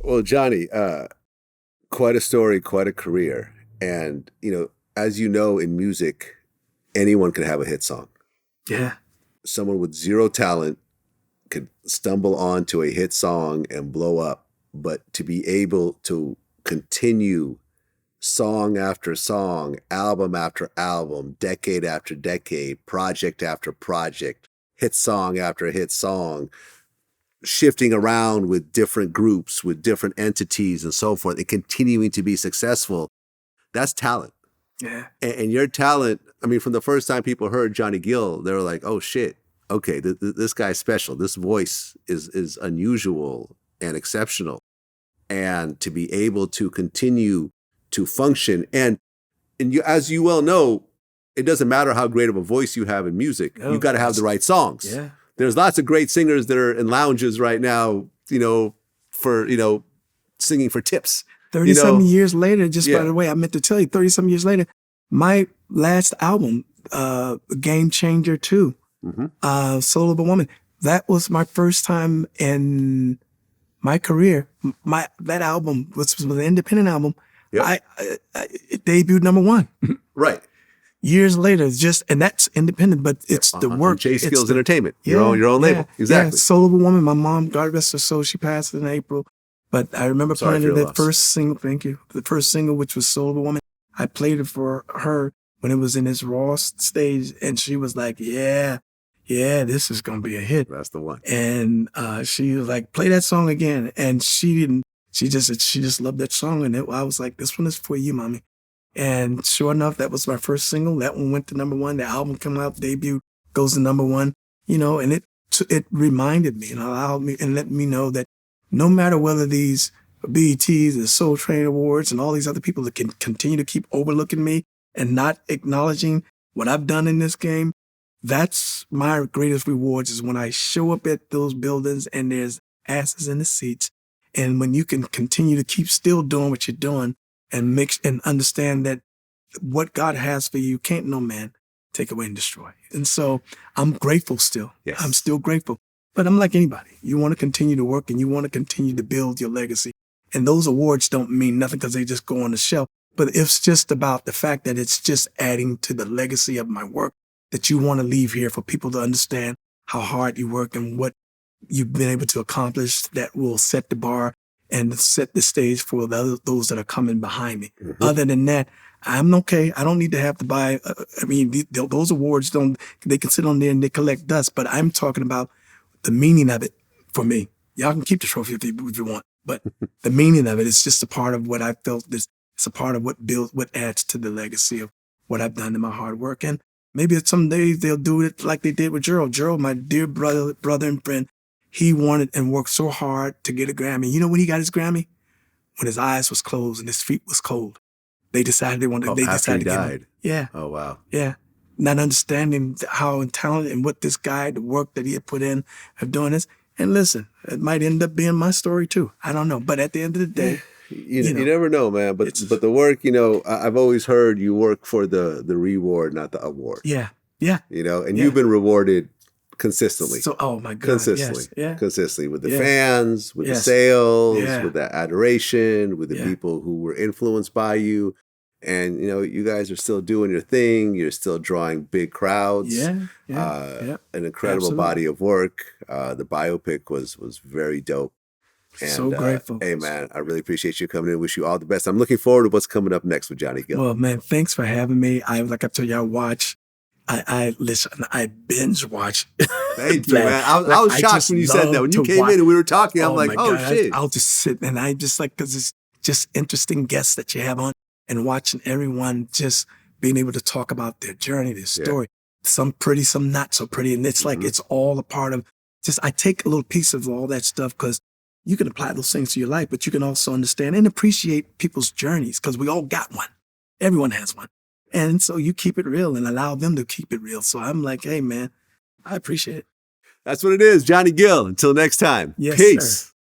Well, Johnny, quite a story, quite a career. And, as you know, in music, anyone can have a hit song. Yeah. Someone with zero talent could stumble onto a hit song and blow up. But to be able to continue song after song, album after album, decade after decade, project after project, hit song after hit song, shifting around with different groups, with different entities and so forth, and continuing to be successful, that's talent. Yeah. And your talent, I mean, from the first time people heard Johnny Gill, they were like, oh shit, okay, this guy's special. This voice is unusual and exceptional. And to be able to continue to function, and you, as you well know, it doesn't matter how great of a voice you have in music. No, You've got to have the right songs. Yeah. There's lots of great singers that are in lounges right now, for, singing for tips. 30-something years later, by the way, I meant to tell you, 30-something years later, my last album, Game Changer 2, Soul of a Woman, that was my first time in my career. That album was an independent album. Yep. It debuted #1. Right. Years later, and that's independent, but it's the work. J Skills Entertainment, your own label. Exactly. Yeah, Soul of a Woman. My mom, God rest her soul, she passed in April. But I remember playing that first single, thank you, the first single, which was Soul of a Woman. I played it for her when it was in its raw stage, and she was like, yeah, this is going to be a hit. That's the one. And she was like, play that song again. And she just loved that song. And I was like, this one is for you, mommy. And sure enough, that was my first single. That one went to #1. The album came out, debut, goes to #1, and it reminded me and allowed me and let me know that no matter whether these BETs, the Soul Train Awards, and all these other people that can continue to keep overlooking me and not acknowledging what I've done in this game, that's my greatest rewards, is when I show up at those buildings and there's asses in the seats. And when you can continue to keep still doing what you're doing and understand that what God has for you can't no man take away and destroy. And so I'm grateful still. Yes. I'm still grateful. But I'm like anybody. You want to continue to work and you want to continue to build your legacy. And those awards don't mean nothing because they just go on the shelf. But it's just about the fact that it's just adding to the legacy of my work that you want to leave here for people to understand how hard you work and what you've been able to accomplish that will set the bar and set the stage for those that are coming behind me. Mm-hmm. Other than that, I'm okay. I don't need to have to buy. Those awards they can sit on there and they collect dust. But I'm talking about the meaning of it for me. Y'all can keep the trophy if you want, but the meaning of it is just a part of what I felt. It's a part of what adds to the legacy of what I've done in my hard work. And maybe some days they'll do it like they did with Gerald. Gerald, my dear brother and friend, he wanted and worked so hard to get a Grammy. You know when he got his Grammy? When his eyes was closed and his feet was cold. They decided they wanted. They after decided he died. Yeah. Oh wow. Yeah. Not understanding how talented and what this guy, the work that he had put in of doing this. And listen, it might end up being my story too. I don't know. But at the end of the day, you never know, man. But the work, I've always heard you work for the reward, not the award. Yeah. Yeah. And you've been rewarded consistently. So, oh my God. Consistently. Yes. Yeah. Consistently with the fans, with the sales, with that adoration, with the people who were influenced by you. And, you guys are still doing your thing. You're still drawing big crowds. Yeah. An incredible body of work. The biopic was very dope. And, so grateful. Hey, man, I really appreciate you coming in. Wish you all the best. I'm looking forward to what's coming up next with Johnny Gill. Well, man, thanks for having me. Like I told you, I watch. I listen. I binge watch. Thank you, man. I was shocked when you said that. When you came in and we were talking, I'm like, oh, shit. I'll just sit and I just because it's just interesting guests that you have on. And watching everyone just being able to talk about their journey, their story. Some pretty, some not so pretty. And it's like, it's all a part of I take a little piece of all that stuff because you can apply those things to your life, but you can also understand and appreciate people's journeys because we all got one. Everyone has one. And so you keep it real and allow them to keep it real. So I'm like, hey, man, I appreciate it. That's what it is. Johnny Gill. Until next time. Yes, Peace. Sir.